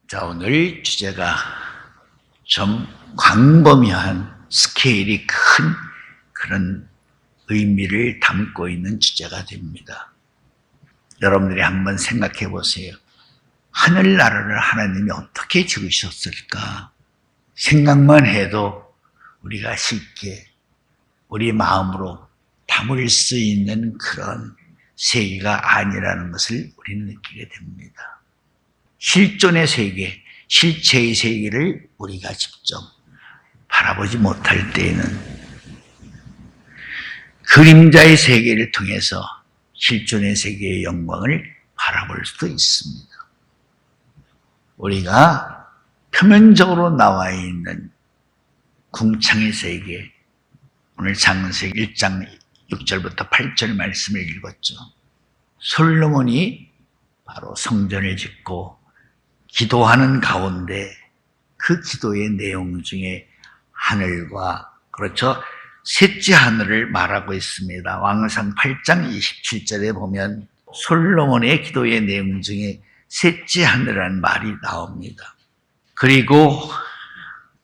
자, 오늘 주제가 좀 광범위한 스케일이 큰 그런 의미를 담고 있는 주제가 됩니다. 여러분들이 한번 생각해 보세요. 하늘나라를 하나님이 어떻게 지으셨을까? 생각만 해도 우리가 쉽게 우리 마음으로 담을 수 있는 그런 세계가 아니라는 것을 우리는 느끼게 됩니다. 실존의 세계, 실체의 세계를 우리가 직접 바라보지 못할 때에는 그림자의 세계를 통해서 실존의 세계의 영광을 바라볼 수도 있습니다. 우리가 표면적으로 나와 있는 궁창의 세계, 오늘 창세기 1장 6절부터 8절 말씀을 읽었죠. 솔로몬이 바로 성전을 짓고 기도하는 가운데 그 기도의 내용 중에 하늘과, 그렇죠, 셋째 하늘을 말하고 있습니다. 왕상 8장 27절에 보면 솔로몬의 기도의 내용 중에 셋째 하늘이라는 말이 나옵니다. 그리고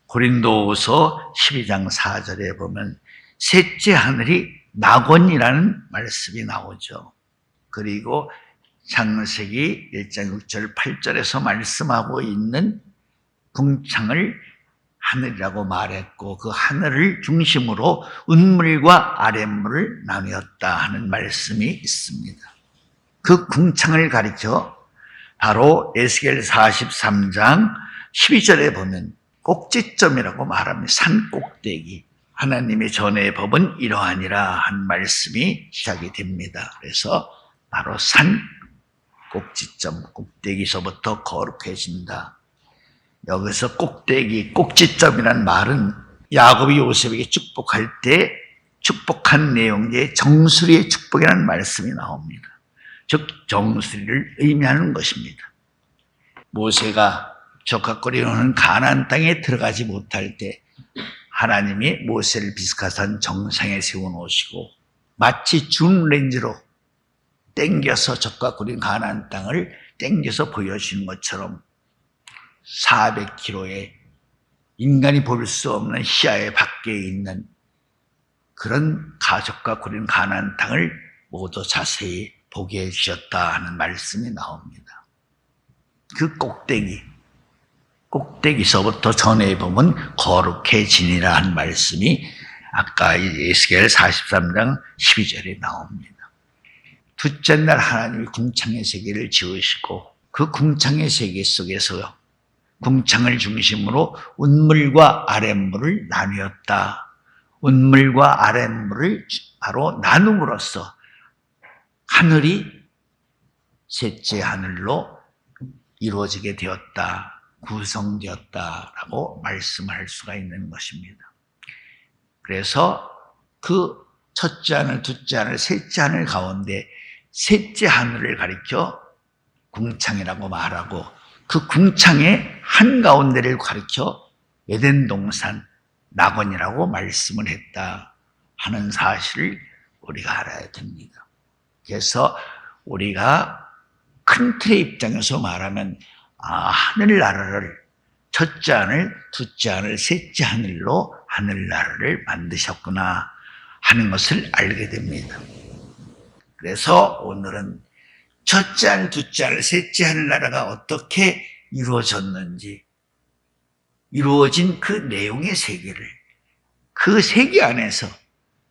고린도후서 12장 4절에 보면 셋째 하늘이 낙원이라는 말씀이 나오죠. 그리고 창세기 1장 6절 8절에서 말씀하고 있는 궁창을 하늘이라고 말했고 그 하늘을 중심으로 운물과 아랫물을 나누었다 하는 말씀이 있습니다. 그 궁창을 가리켜 바로 에스겔 43장 12절에 보면 꼭지점이라고 말합니다. 산 꼭대기. 하나님의 전의 법은 이러하니라 한 말씀이 시작이 됩니다. 그래서 바로 산 꼭지점, 꼭대기서부터 거룩해진다. 여기서 꼭대기, 꼭지점이란 말은 야곱이 요셉에게 축복할 때 축복한 내용의 정수리의 축복이라는 말씀이 나옵니다. 즉 정수리를 의미하는 것입니다. 모세가 적각거리는 가나안 땅에 들어가지 못할 때 하나님이 모세를 비스가산 정상에 세워놓으시고 마치 줌렌즈로 땡겨서 적각거린 가나안 땅을 땡겨서 보여주는 것처럼 400km의 인간이 볼 수 없는 시야의 밖에 있는 그런 가족과 구린 가나안 땅을 모두 자세히 보게 해주셨다 하는 말씀이 나옵니다. 그 꼭대기서부터 전에 보면 거룩해지니라 하는 말씀이 아까 에스겔 43장 12절에 나옵니다. 둘째 날 하나님이 궁창의 세계를 지으시고 그 궁창의 세계 속에서 궁창을 중심으로 운물과 아랫물을 나누었다. 운물과 아랫물을 바로 나눔으로써 하늘이 셋째 하늘로 이루어지게 되었다, 구성되었다라고 말씀할 수가 있는 것입니다. 그래서 그 첫째 하늘, 둘째 하늘, 셋째 하늘 가운데 셋째 하늘을 가리켜 궁창이라고 말하고 그 궁창의 한가운데를 가리켜 에덴 동산 낙원이라고 말씀을 했다 하는 사실을 우리가 알아야 됩니다. 그래서 우리가 큰 틀의 입장에서 말하면 하늘나라를 첫째 하늘, 둘째 하늘, 셋째 하늘로 하늘나라를 만드셨구나 하는 것을 알게 됩니다. 그래서 오늘은 첫째 하늘, 둘째 하늘, 셋째 하늘나라가 어떻게 이루어졌는지, 이루어진 그 내용의 세계를, 그 세계 안에서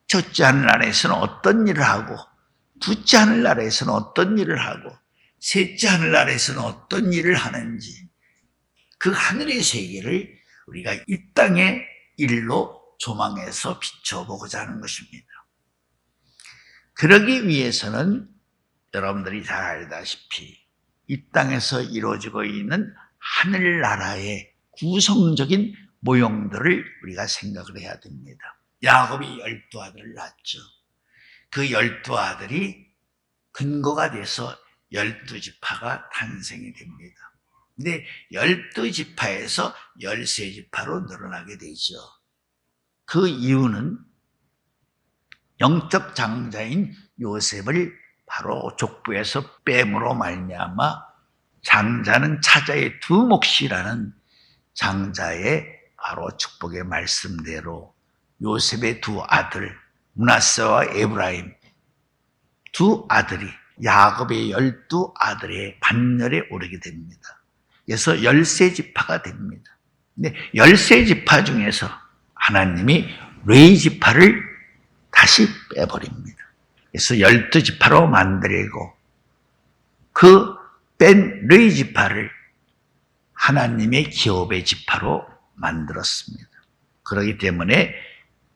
첫째 하늘나라에서는 어떤 일을 하고, 둘째 하늘나라에서는 어떤 일을 하고, 셋째 하늘나라에서는 어떤 일을 하는지, 그 하늘의 세계를 우리가 이 땅의 일로 조망해서 비춰보고자 하는 것입니다. 그러기 위해서는 여러분들이 잘 알다시피 이 땅에서 이루어지고 있는 하늘나라의 구성적인 모형들을 우리가 생각을 해야 됩니다. 야곱이 12아들을 낳았죠. 그 12아들이 근거가 돼서 12지파가 탄생이 됩니다. 근데 12지파에서 13지파로 늘어나게 되죠. 그 이유는 영적 장자인 요셉을 바로 족부에서 뺨으로 말미암아 장자는 차자의 두 몫이라는 장자의 바로 축복의 말씀대로 요셉의 두 아들 므낫세와 에브라임 두 아들이 야곱의 12아들의 반열에 오르게 됩니다. 그래서 13지파가 됩니다. 근데 13지파 중에서 하나님이 레위 지파를 다시 빼버립니다. 그래서 12지파로 만들고 그 뺀 레위 지파를 하나님의 기업의 지파로 만들었습니다. 그렇기 때문에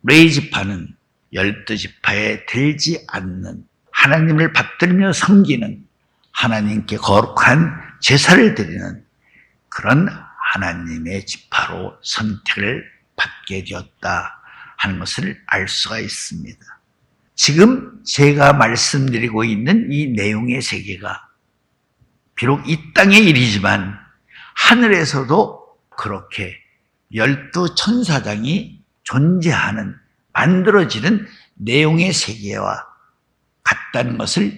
레위 지파는 12지파에 들지 않는 하나님을 받들며 섬기는 하나님께 거룩한 제사를 드리는 그런 하나님의 지파로 선택을 받게 되었다 하는 것을 알 수가 있습니다. 지금 제가 말씀드리고 있는 이 내용의 세계가 비록 이 땅의 일이지만 하늘에서도 그렇게 12천사장이 존재하는 만들어지는 내용의 세계와 같다는 것을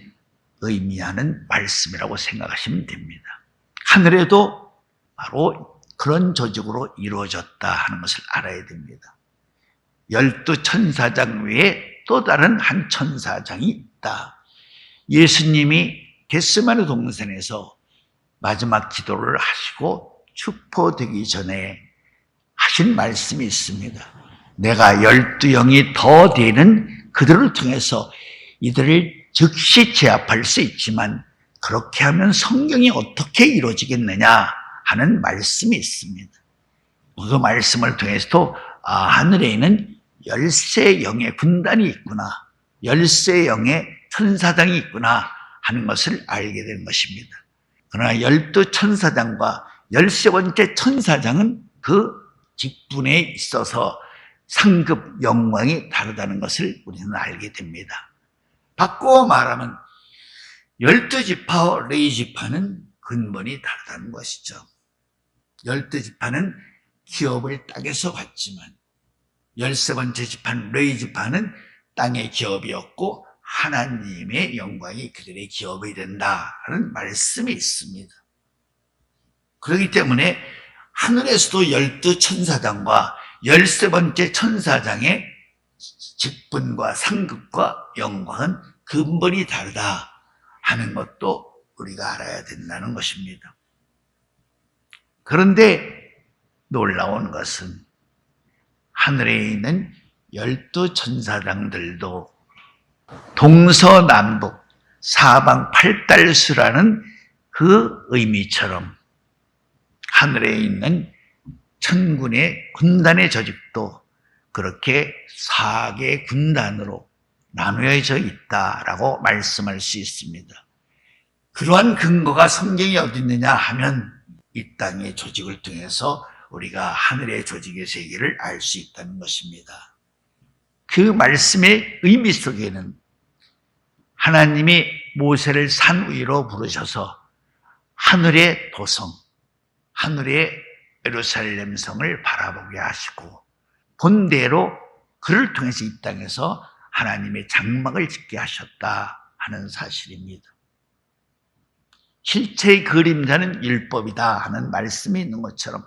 의미하는 말씀이라고 생각하시면 됩니다. 하늘에도 바로 그런 조직으로 이루어졌다 하는 것을 알아야 됩니다. 12천사장 외에 또 다른 한 천사장이 있다. 예수님이 겟세마네 동산에서 마지막 기도를 하시고 축포되기 전에 하신 말씀이 있습니다. 내가 12영이 더 되는 그들을 통해서 이들을 즉시 제압할 수 있지만 그렇게 하면 성경이 어떻게 이루어지겠느냐 하는 말씀이 있습니다. 그 말씀을 통해서도 하늘에 있는 13영의 군단이 있구나, 13영의 천사장이 있구나 하는 것을 알게 된 것입니다. 그러나 12천사장과 13번째 천사장은 그 직분에 있어서 상급 영광이 다르다는 것을 우리는 알게 됩니다. 바꾸어 말하면 12지파와 레위 지파는 근본이 다르다는 것이죠. 12지파는 기업을 땅에서 받지만 13번째 지파는 레위 지파는 땅의 기업이었고 하나님의 영광이 그들의 기업이 된다는 말씀이 있습니다. 그렇기 때문에 하늘에서도 12천사장과 13번째 천사장의 직분과 상급과 영광은 근본이 다르다 하는 것도 우리가 알아야 된다는 것입니다. 그런데 놀라운 것은 하늘에 있는 12천사장들도 동서남북 사방 팔달수라는 그 의미처럼 하늘에 있는 천군의 군단의 조직도 그렇게 4개 군단으로 나누어져 있다라고 말씀할 수 있습니다. 그러한 근거가 성경에 어디 있느냐 하면 이 땅의 조직을 통해서 우리가 하늘의 조직의 세계를 알 수 있다는 것입니다. 그 말씀의 의미 속에는 하나님이 모세를 산 위로 부르셔서 하늘의 도성, 하늘의 예루살렘 성을 바라보게 하시고 본대로 그를 통해서 이 땅에서 하나님의 장막을 짓게 하셨다 하는 사실입니다. 실체의 그림자는 율법이다 하는 말씀이 있는 것처럼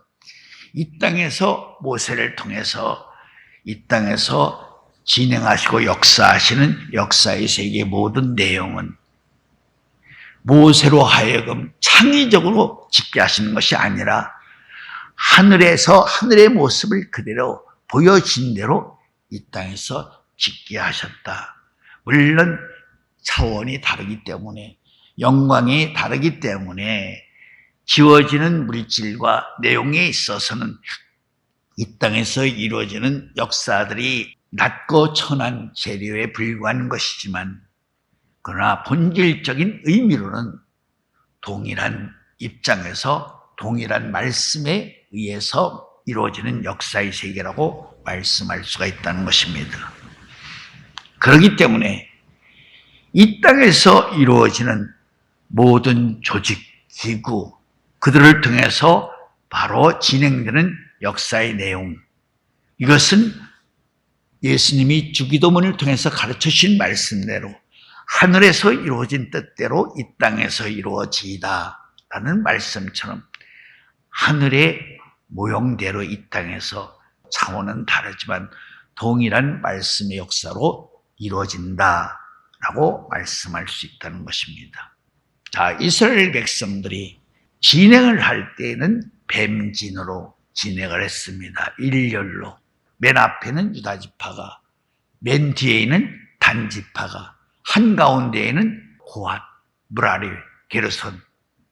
이 땅에서 모세를 통해서 이 땅에서 진행하시고 역사하시는 역사의 세계의 모든 내용은 모세로 하여금 창의적으로 짓게 하시는 것이 아니라 하늘에서 하늘의 모습을 그대로 보여진 대로 이 땅에서 짓게 하셨다. 물론 차원이 다르기 때문에 영광이 다르기 때문에 지워지는 물질과 내용에 있어서는 이 땅에서 이루어지는 역사들이 낮고 천한 재료에 불과한 것이지만 그러나 본질적인 의미로는 동일한 입장에서 동일한 말씀에 의해서 이루어지는 역사의 세계라고 말씀할 수가 있다는 것입니다. 그렇기 때문에 이 땅에서 이루어지는 모든 조직, 기구, 그들을 통해서 바로 진행되는 역사의 내용, 이것은 예수님이 주기도문을 통해서 가르쳐 주신 말씀대로 하늘에서 이루어진 뜻대로 이 땅에서 이루어지이다 라는 말씀처럼 하늘의 모형대로 이 땅에서 차원은 다르지만 동일한 말씀의 역사로 이루어진다라고 말씀할 수 있다는 것입니다. 자, 이스라엘 백성들이 진행을 할 때에는 뱀진으로 진행을 했습니다. 일렬로. 맨 앞에는 유다지파가, 맨 뒤에는 단지파가, 한가운데에는 고핫, 무라리, 게르손,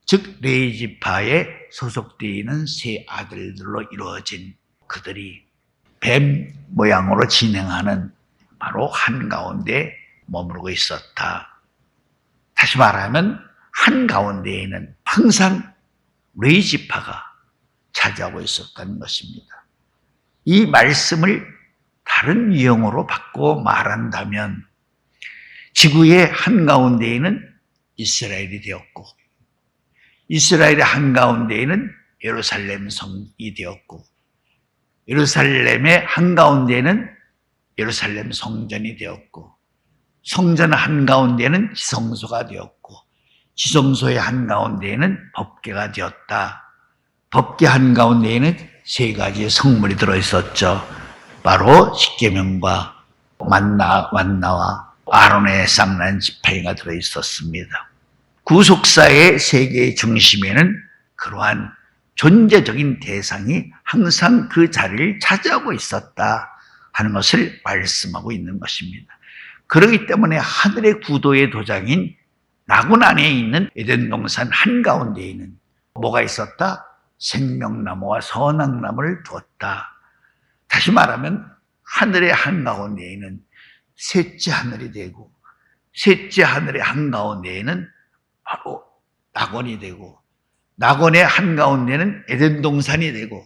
즉 레위지파에 소속되어 있는 세 아들들로 이루어진 그들이 뱀 모양으로 진행하는 바로 한가운데 머무르고 있었다. 다시 말하면 한가운데에는 항상 레위지파가 차지하고 있었다는 것입니다. 이 말씀을 다른 유형으로 바꿔 말한다면 지구의 한가운데에는 이스라엘이 되었고 이스라엘의 한가운데에는 예루살렘 성이 되었고 예루살렘의 한가운데에는 예루살렘 성전이 되었고 성전 한가운데에는 지성소가 되었고 지성소의 한가운데에는 법궤가 되었다. 법궤 한가운데에는 세 가지의 성물이 들어있었죠. 바로 십계명과 만나와 아론의 쌍난 지팡이가 들어있었습니다. 구속사의 세계의 중심에는 그러한 존재적인 대상이 항상 그 자리를 차지하고 있었다 하는 것을 말씀하고 있는 것입니다. 그렇기 때문에 하늘의 구도의 도장인 낙원 안에 있는 에덴 동산 한가운데에는 뭐가 있었다? 생명나무와 선악나무를 두었다. 다시 말하면 하늘의 한가운데에는 셋째 하늘이 되고 셋째 하늘의 한가운데에는 바로 낙원이 되고 낙원의 한가운데는 에덴 동산이 되고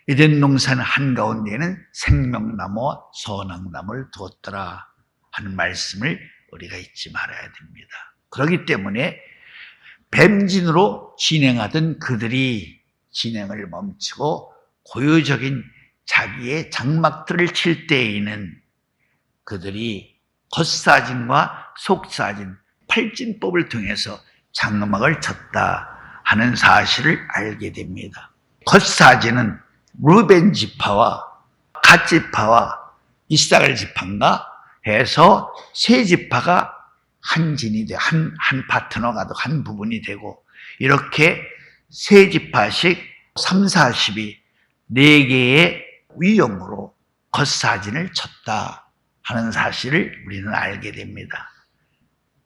에덴 동산 한가운데에는 생명나무와 선악나무를 두었더라 하는 말씀을 우리가 잊지 말아야 됩니다. 그렇기 때문에 뱀진으로 진행하던 그들이 진행을 멈추고 고유적인 자기의 장막들을 칠 때에는 그들이 겉사진과 속사진, 팔진법을 통해서 장막을 쳤다 하는 사실을 알게 됩니다. 겉사진은 루벤 지파와 갓 지파와 이사갈 지파인가 해서 세 지파가 한 진이 돼, 한 파트너가 되고 한 부분이 되고 이렇게 세 지파씩 3, 40이 4개의 위용으로 겉사진을 쳤다 하는 사실을 우리는 알게 됩니다.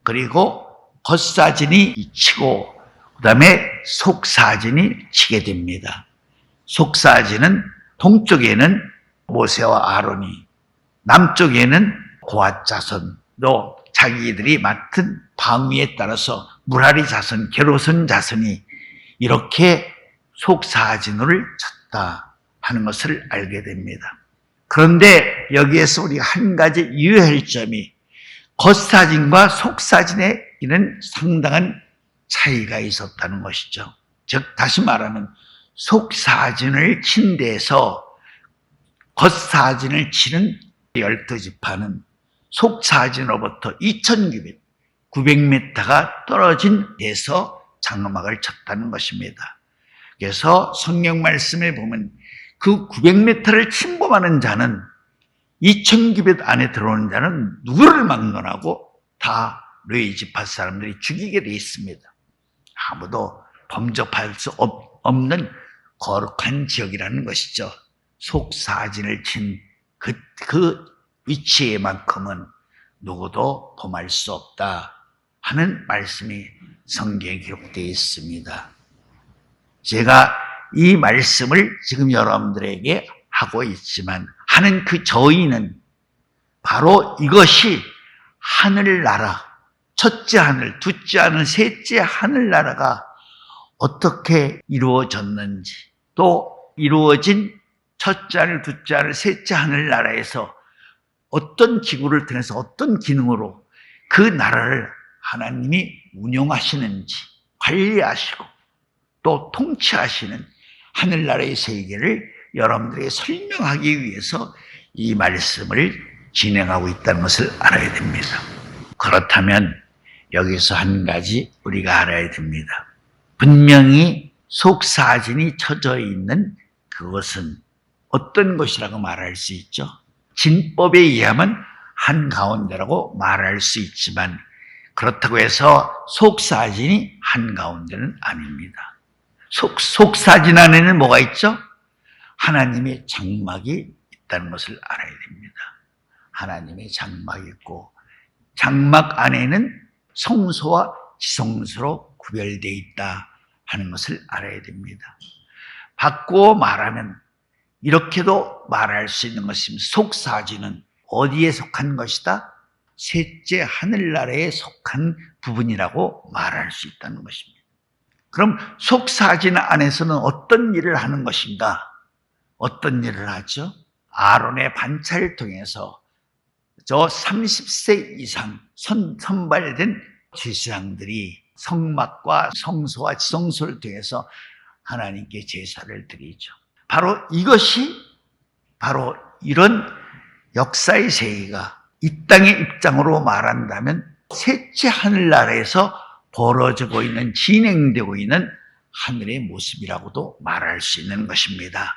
그리고 겉사진이 치고 그 다음에 속사진이 치게 됩니다. 속사진은 동쪽에는 모세와 아론이 남쪽에는 고핫 자손도 자기들이 맡은 방위에 따라서 무라리 자손, 게르손 자손이 이렇게 속사진을 쳤다 하는 것을 알게 됩니다. 그런데 여기에서 우리가 한 가지 유의할 점이 겉사진과 속사진에는 상당한 차이가 있었다는 것이죠. 즉 다시 말하면 속사진을 친 데에서 겉사진을 치는 12지파는 속사진으로부터 2,900m가 떨어진 데서 장막을 쳤다는 것입니다. 그래서 성경 말씀에 보면 그 900m를 침범하는 자는 2,900 안에 들어오는 자는 누구를 막론하고 다 레위지파 사람들이 죽이게 되어 있습니다. 아무도 범접할 수 없는 거룩한 지역이라는 것이죠. 속사진을 친 그 위치에만큼은 누구도 범할 수 없다 하는 말씀이 성경에 기록되어 있습니다. 제가 이 말씀을 지금 여러분들에게 하고 있지만 하는 그 저희는 바로 이것이 하늘나라, 첫째 하늘, 둘째 하늘, 셋째 하늘나라가 어떻게 이루어졌는지 또 이루어진 첫째 하늘, 둘째 하늘, 셋째 하늘나라에서 어떤 기구를 통해서 어떤 기능으로 그 나라를 하나님이 운영하시는지 관리하시고 또 통치하시는 하늘나라의 세계를 여러분들에게 설명하기 위해서 이 말씀을 진행하고 있다는 것을 알아야 됩니다. 그렇다면 여기서 한 가지 우리가 알아야 됩니다. 분명히 속사진이 쳐져 있는 그것은 어떤 것이라고 말할 수 있죠? 진법에 의하면 한가운데라고 말할 수 있지만 그렇다고 해서 속사진이 한가운데는 아닙니다. 속사진 안에는 뭐가 있죠? 하나님의 장막이 있다는 것을 알아야 됩니다. 하나님의 장막이 있고 장막 안에는 성소와 지성소로 구별되어 있다 하는 것을 알아야 됩니다. 바꾸어 말하면 이렇게도 말할 수 있는 것입니다. 속사진은 어디에 속한 것이다? 셋째 하늘나라에 속한 부분이라고 말할 수 있다는 것입니다. 그럼 속사진 안에서는 어떤 일을 하는 것인가? 어떤 일을 하죠? 아론의 반차를 통해서 저 30세 이상 선발된 제사장들이 성막과 성소와 지성소를 통해서 하나님께 제사를 드리죠. 바로 이것이 바로 이런 역사의 세계가 이 땅의 입장으로 말한다면 셋째 하늘나라에서 벌어지고 있는 진행되고 있는 하늘의 모습이라고도 말할 수 있는 것입니다.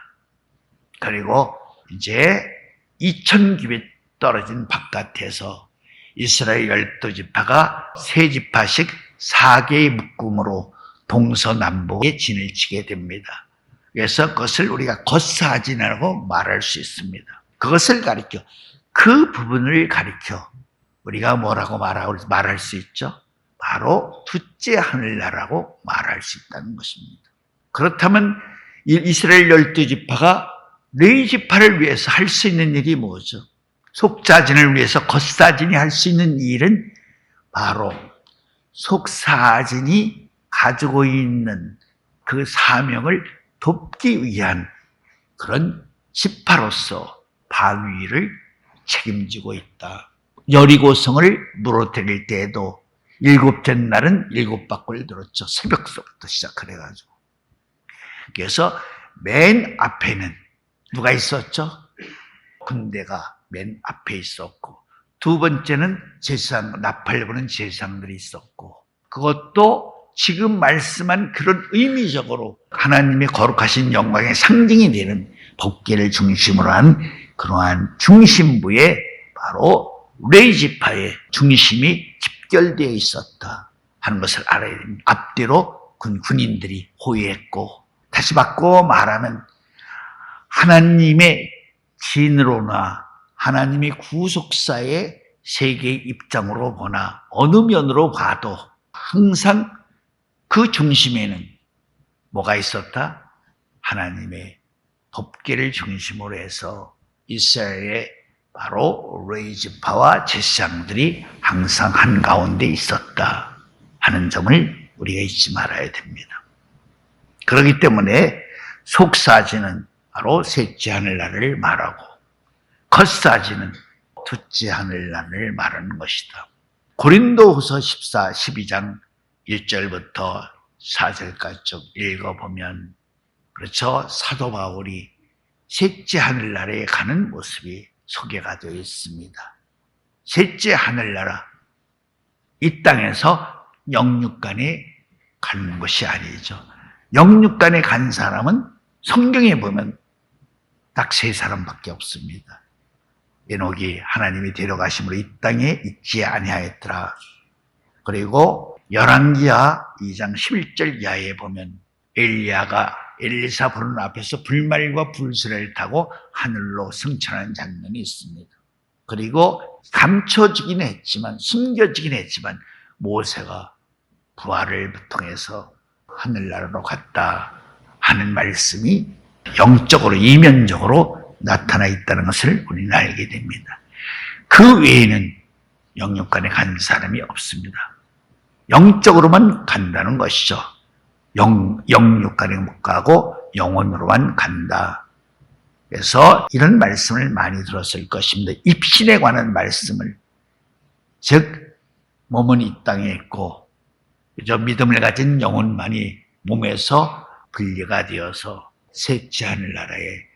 그리고 이제 2000규빗 떨어진 바깥에서 이스라엘 12지파가 3지파씩 4개의 묶음으로 동서남북에 진을 치게 됩니다. 그래서 그것을 우리가 겉사진이라고 말할 수 있습니다. 그것을 가리켜, 그 부분을 가리켜 우리가 뭐라고 말할 수 있죠? 바로 둘째 하늘나라라고 말할 수 있다는 것입니다. 그렇다면 이스라엘 12지파가 4지파를 위해서 할 수 있는 일이 뭐죠? 속사진을 위해서 겉사진이 할 수 있는 일은 바로 속사진이 가지고 있는 그 사명을 돕기 위한 그런 지파로서 방위를 책임지고 있다. 여리고성을 무너뜨릴 때에도 7째 날은 7바퀴를 들었죠. 새벽부터 시작을 해가지고. 그래서 맨 앞에는 누가 있었죠? 군대가 맨 앞에 있었고, 두 번째는 제사장, 나팔 부는 제사장들이 있었고, 그것도 지금 말씀한 그런 의미적으로 하나님의 거룩하신 영광의 상징이 되는 법궤를 중심으로 한 그러한 중심부에 바로 레위지파의 중심이 집결되어 있었다 하는 것을 알아야 됩니다. 앞뒤로 군인들이 호위했고, 다시 바꿔 말하면 하나님의 진으로나 하나님의 구속사의 세계의 입장으로 보나 어느 면으로 봐도 항상 그 중심에는 뭐가 있었다? 하나님의 법궤를 중심으로 해서 이스라엘의 바로 레위지파와 제사장들이 항상 한가운데 있었다 하는 점을 우리가 잊지 말아야 됩니다. 그렇기 때문에 속사진은 바로 셋째 하늘나라를 말하고 겉사진은 둘째 하늘나라를 말하는 것이다. 고린도후서 12장 1절부터 4절까지 쭉 읽어보면 그렇죠. 사도 바울이 셋째 하늘나라에 가는 모습이 소개가 되어 있습니다. 셋째 하늘나라, 이 땅에서 영육간에 가는 것이 아니죠. 영육간에 간 사람은 성경에 보면 딱 3사람밖에 없습니다. 에녹이 하나님이 데려가심으로 이 땅에 있지 아니하였더라. 그리고 열왕기하 2장 11절 이하에 보면 엘리야가 엘리사 부르는 앞에서 불말과 불수레를 타고 하늘로 승천하는 장면이 있습니다. 그리고 감춰지긴 했지만, 숨겨지긴 했지만 모세가 부활을 통해서 하늘나라로 갔다 하는 말씀이 영적으로 이면적으로 나타나 있다는 것을 우리는 알게 됩니다. 그 외에는 영육간에 간 사람이 없습니다. 영적으로만 간다는 것이죠. 영육간에 못 가고 영혼으로만 간다. 그래서 이런 말씀을 많이 들었을 것입니다. 입신에 관한 말씀을, 즉 몸은 이 땅에 있고 믿음을 가진 영혼만이 몸에서 분리가 되어서 셋째 하늘나라에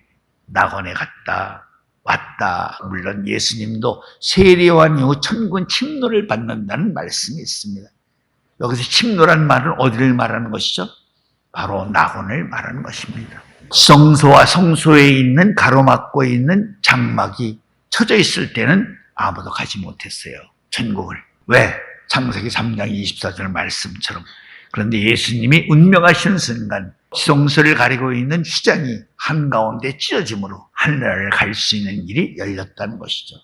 낙원에 갔다 왔다. 물론 예수님도 세례요한 이후 천군 침노를 받는다는 말씀이 있습니다. 여기서 침노란 말은 어디를 말하는 것이죠? 바로 낙원을 말하는 것입니다. 성소와 성소에 있는 가로막고 있는 장막이 쳐져 있을 때는 아무도 가지 못했어요. 천국을. 왜? 창세기 3장 24절 말씀처럼. 그런데 예수님이 운명하시는 순간 성소를 가리고 있는 휘장이 한가운데 찢어짐으로 하늘나라를 갈 수 있는 길이 열렸다는 것이죠.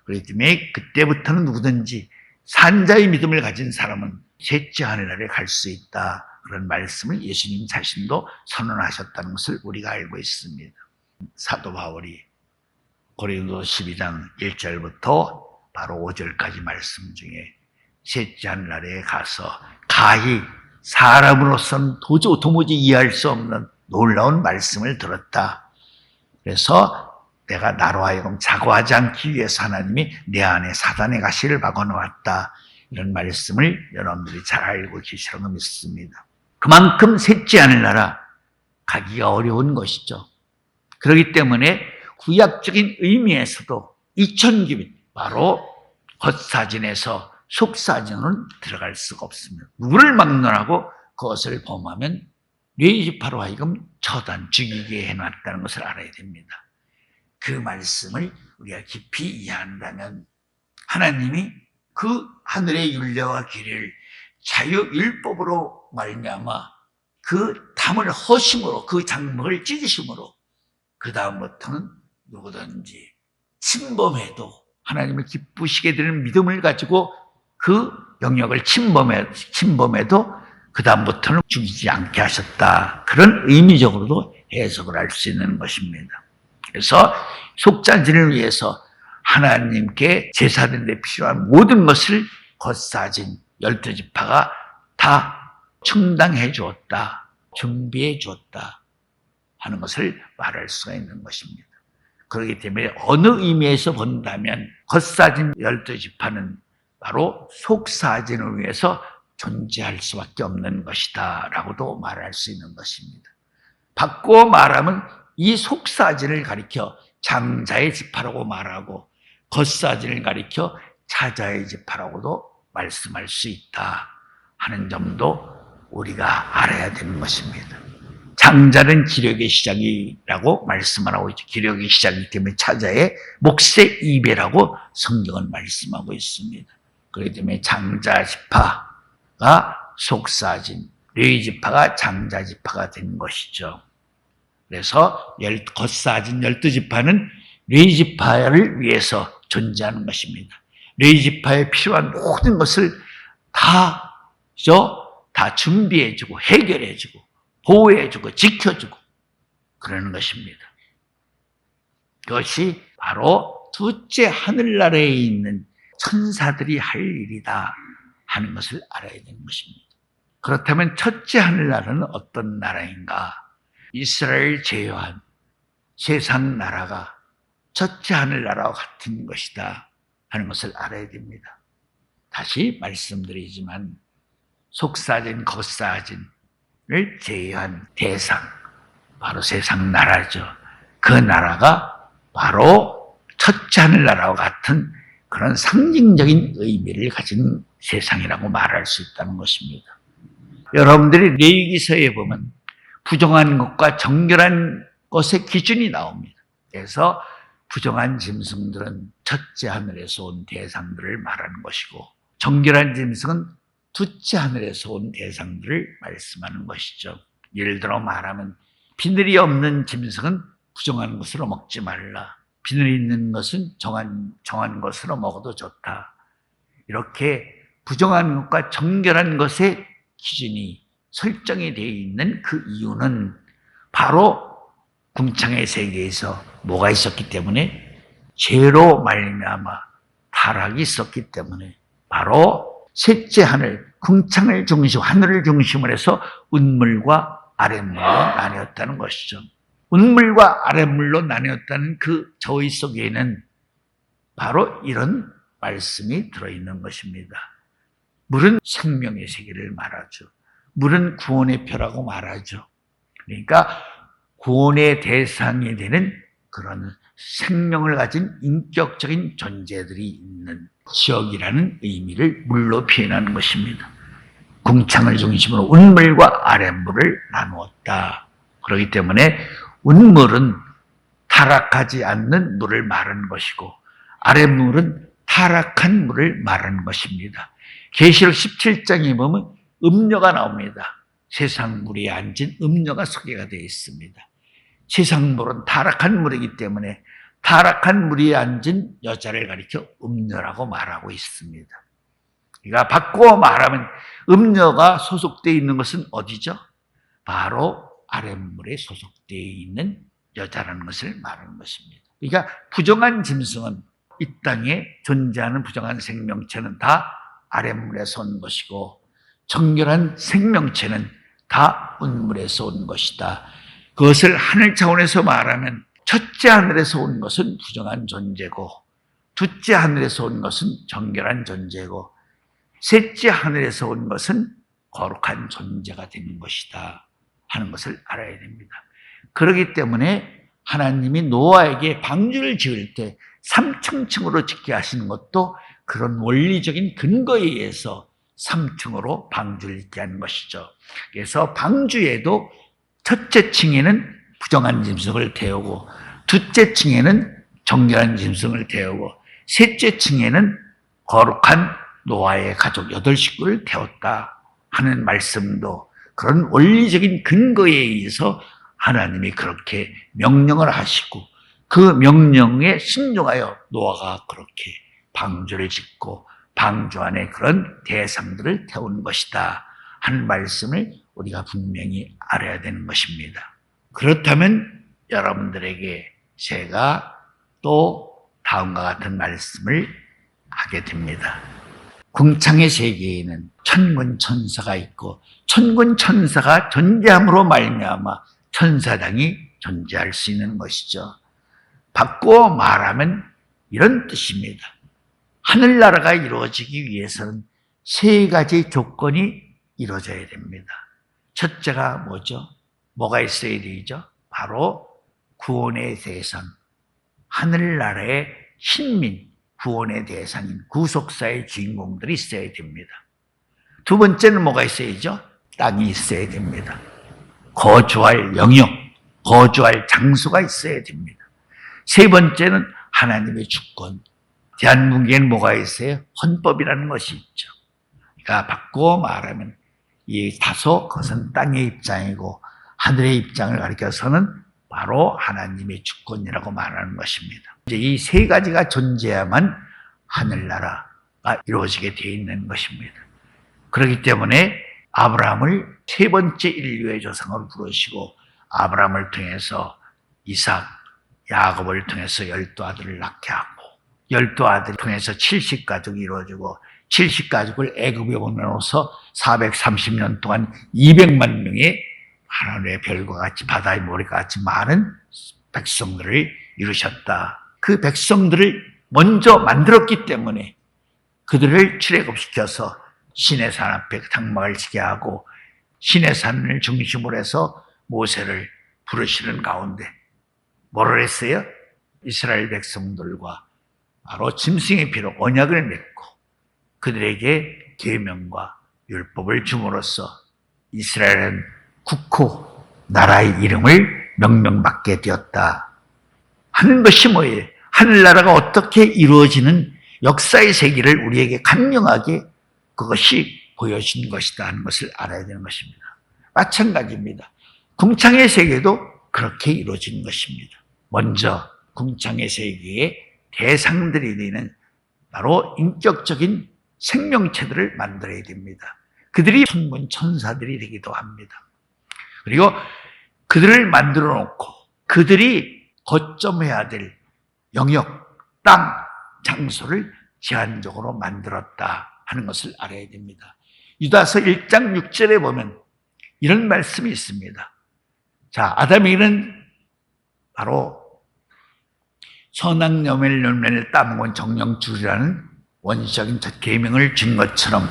그렇기 때문에 그때부터는 누구든지 산자의 믿음을 가진 사람은 셋째 하늘나라에 갈 수 있다. 그런 말씀을 예수님 자신도 선언하셨다는 것을 우리가 알고 있습니다. 사도 바울이 고린도 12장 1절부터 바로 5절까지 말씀 중에 셋째 하늘나라에 가서 가히 사람으로서는 도무지 이해할 수 없는 놀라운 말씀을 들었다. 그래서 내가 나로 하여금 자고하지 않기 위해서 하나님이 내 안에 사단의 가시를 박아놓았다. 이런 말씀을 여러분들이 잘 알고 계시라고 믿습니다. 그만큼 셋째 하늘나라 가기가 어려운 것이죠. 그렇기 때문에 구약적인 의미에서도 이천기빈, 바로 겉사진에서 속사진은 들어갈 수가 없습니다. 누구를 막론하고 그것을 범하면 뇌지파로 하여금 처단, 죽이게 해놨다는 것을 알아야 됩니다. 그 말씀을 우리가 깊이 이해한다면 하나님이 그 하늘의 율례와 규례를 자유율법으로 말미암아 그 담을 허심으로 그 장막을 찢으심으로 그 다음부터는 누구든지 침범해도 하나님을 기쁘시게 되는 믿음을 가지고 그 영역을 침범해도 그 다음부터는 죽이지 않게 하셨다. 그런 의미적으로도 해석을 할 수 있는 것입니다. 그래서 속자진을 위해서 하나님께 제사된 데 필요한 모든 것을 겉사진 12지파가 다 충당해 주었다. 준비해 주었다 하는 것을 말할 수가 있는 것입니다. 그렇기 때문에 어느 의미에서 본다면 겉사진 12지파는 바로 속사진을 위해서 존재할 수밖에 없는 것이다 라고도 말할 수 있는 것입니다. 바꾸어 말하면 이 속사진을 가리켜 장자의 지파라고 말하고 겉사진을 가리켜 차자의 지파라고도 말씀할 수 있다 하는 점도 우리가 알아야 되는 것입니다. 장자는 기력의 시작이라고 말씀하고 있죠. 기력의 시작이기 때문에 차자의 몫의 이배라고 성경은 말씀하고 있습니다. 그렇기 때문에 장자 지파가 속사진, 레위 지파가 장자 지파가 된 것이죠. 그래서 겉사진 12지파는 레위 지파를 위해서 존재하는 것입니다. 레위 지파에 필요한 모든 것을 다 준비해주고 해결해주고 보호해주고 지켜주고 그러는 것입니다. 그것이 바로 둘째 하늘나라에 있는 천사들이 할 일이다 하는 것을 알아야 되는 것입니다. 그렇다면 첫째 하늘나라는 어떤 나라인가? 이스라엘 제외한 세상 나라가 첫째 하늘나라와 같은 것이다 하는 것을 알아야 됩니다. 다시 말씀드리지만 속사진, 겉사진을 제외한 대상, 바로 세상 나라죠. 그 나라가 바로 첫째 하늘나라와 같은 그런 상징적인 의미를 가진 세상이라고 말할 수 있다는 것입니다. 여러분들이 레위기서에 보면 부정한 것과 정결한 것의 기준이 나옵니다. 그래서 부정한 짐승들은 첫째 하늘에서 온 대상들을 말하는 것이고 정결한 짐승은 둘째 하늘에서 온 대상들을 말씀하는 것이죠. 예를 들어 말하면 비늘이 없는 짐승은 부정한 것으로 먹지 말라. 비늘이 있는 것은 정한 것으로 먹어도 좋다. 이렇게 부정한 것과 정결한 것의 기준이 설정이 되어 있는 그 이유는 바로 궁창의 세계에서 뭐가 있었기 때문에 죄로 말미암아 타락이 있었기 때문에 바로 셋째 하늘, 궁창을 하늘을 중심으로 해서 운물과 아랫물로 나뉘었다는 것이죠. 운물과 아랫물로 나뉘었다는 그 저의 속에는 바로 이런 말씀이 들어있는 것입니다. 물은 생명의 세계를 말하죠. 물은 구원의 표라고 말하죠. 그러니까 구원의 대상이 되는 그런 생명을 가진 인격적인 존재들이 있는 지역이라는 의미를 물로 표현하는 것입니다. 궁창을 중심으로 운물과 아랫물을 나누었다. 그렇기 때문에 운물은 타락하지 않는 물을 말하는 것이고 아랫물은 타락한 물을 말하는 것입니다. 계시록 17장에 보면 음녀가 나옵니다. 세상 물에 앉은 음녀가 소개가 되어 있습니다. 세상 물은 타락한 물이기 때문에 타락한 물에 앉은 여자를 가리켜 음녀라고 말하고 있습니다. 그러니까 바꾸어 말하면 음녀가 소속되어 있는 것은 어디죠? 바로 아랫물에 소속되어 있는 여자라는 것을 말하는 것입니다. 그러니까 부정한 짐승은 이 땅에 존재하는 부정한 생명체는 다 아랫물에서 온 것이고 정결한 생명체는 다 운물에서 온 것이다. 그것을 하늘 차원에서 말하면 첫째 하늘에서 온 것은 부정한 존재고 둘째 하늘에서 온 것은 정결한 존재고 셋째 하늘에서 온 것은 거룩한 존재가 되는 것이다 하는 것을 알아야 됩니다. 그렇기 때문에 하나님이 노아에게 방주를 지을 때 3층으로 짓게 하시는 것도 그런 원리적인 근거에 의해서 3층으로 방주를 짓게 하는 것이죠. 그래서 방주에도 첫째 층에는 부정한 짐승을 태우고 둘째 층에는 정결한 짐승을 태우고 셋째 층에는 거룩한 노아의 가족 8식구를 태웠다 하는 말씀도 그런 원리적인 근거에 의해서 하나님이 그렇게 명령을 하시고 그 명령에 순종하여 노아가 그렇게 방주를 짓고 방주 안에 그런 대상들을 태우는 것이다 하는 말씀을 우리가 분명히 알아야 되는 것입니다. 그렇다면 여러분들에게 제가 또 다음과 같은 말씀을 하게 됩니다. 궁창의 세계에는 천군 천사가 있고 천군 천사가 존재함으로 말미암아 천사당이 존재할 수 있는 것이죠. 바꾸어 말하면 이런 뜻입니다. 하늘나라가 이루어지기 위해서는 세 가지 조건이 이루어져야 됩니다. 첫째가 뭐죠? 뭐가 있어야 되죠? 바로 구원의 대상, 하늘나라의 신민, 구원의 대상인 구속사의 주인공들이 있어야 됩니다. 두 번째는 뭐가 있어야죠? 땅이 있어야 됩니다. 거주할 영역, 거주할 장소가 있어야 됩니다. 세 번째는 하나님의 주권. 대한민국에는 뭐가 있어요? 헌법이라는 것이 있죠. 그러니까 바꾸어 말하면 이 다소 그것은 땅의 입장이고 하늘의 입장을 가리켜서는 바로 하나님의 주권이라고 말하는 것입니다. 이제 이 세 가지가 존재해야만 하늘나라가 이루어지게 되어 있는 것입니다. 그렇기 때문에 아브라함을 세 번째 인류의 조상으로 부르시고 아브라함을 통해서 이삭, 야곱을 통해서 12아들을 낳게 하고 12아들을 통해서 70가족이 이루어지고 70가족을 애굽에 보내놓아서 430년 동안 200만 명의 하늘의 별과 같이 바다의 모래가 같이 많은 백성들을 이루셨다. 그 백성들을 먼저 만들었기 때문에 그들을 출애굽시켜서 시내산 앞에 장막을 지게 하고 시내산을 중심으로 해서 모세를 부르시는 가운데 뭐를 했어요? 이스라엘 백성들과 바로 짐승의 피로 언약을 맺고 그들에게 계명과 율법을 줌으로써 이스라엘은 국호 나라의 이름을 명명받게 되었다 하는 것이 뭐예요? 하늘나라가 어떻게 이루어지는 역사의 세계를 우리에게 간명하게 그것이 보여진 것이다 하는 것을 알아야 되는 것입니다. 마찬가지입니다. 궁창의 세계도 그렇게 이루어진 것입니다. 먼저 궁창의 세계의 대상들이 되는 바로 인격적인 생명체들을 만들어야 됩니다. 그들이 천군 천사들이 되기도 합니다. 그리고 그들을 만들어 놓고 그들이 거점해야 될 영역, 땅, 장소를 제한적으로 만들었다 하는 것을 알아야 됩니다. 유다서 1장 6절에 보면 이런 말씀이 있습니다. 자, 아담에게는 바로 선악여매를 열매를 따먹은 정령줄이라는 원시적인 첫 계명을 준 것처럼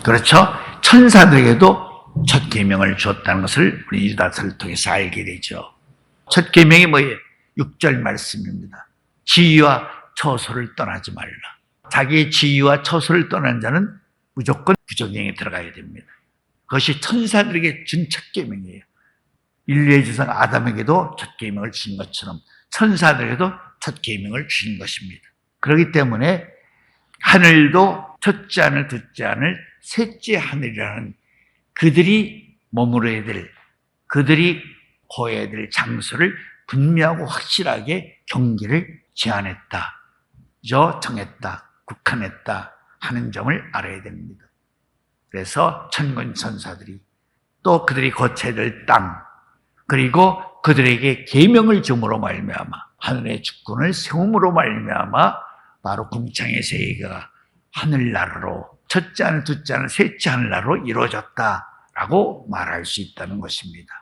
그렇죠? 천사들에게도 첫 계명을 주었다는 것을 우리 유다서를 통해서 알게 되죠. 첫 계명이 뭐예요? 6절 말씀입니다. 지위와 처소를 떠나지 말라. 자기의 지위와 처소를 떠난 자는 무조건 부정행에 들어가야 됩니다. 그것이 천사들에게 준 첫 계명이에요. 인류의 조상 아담에게도 첫 계명을 주신 것처럼 천사들에게도 첫 계명을 주신 것입니다. 그렇기 때문에 하늘도 첫째 하늘, 둘째 하늘, 셋째 하늘이라는 그들이 머물러야 될, 그들이 거해야 될 장소를 분명하고 확실하게 경계를 제한했다, 정했다, 국한했다 하는 점을 알아야 됩니다. 그래서 천군 천사들이 또 그들이 거쳐야 될 땅, 그리고 그들에게 계명을 줌으로 말미암아 하늘의 주권을 세움으로 말미암아 바로 궁창의 세계가 하늘나라로 첫째 하늘, 둘째 하늘, 셋째 하늘나라로 이루어졌다라고 말할 수 있다는 것입니다.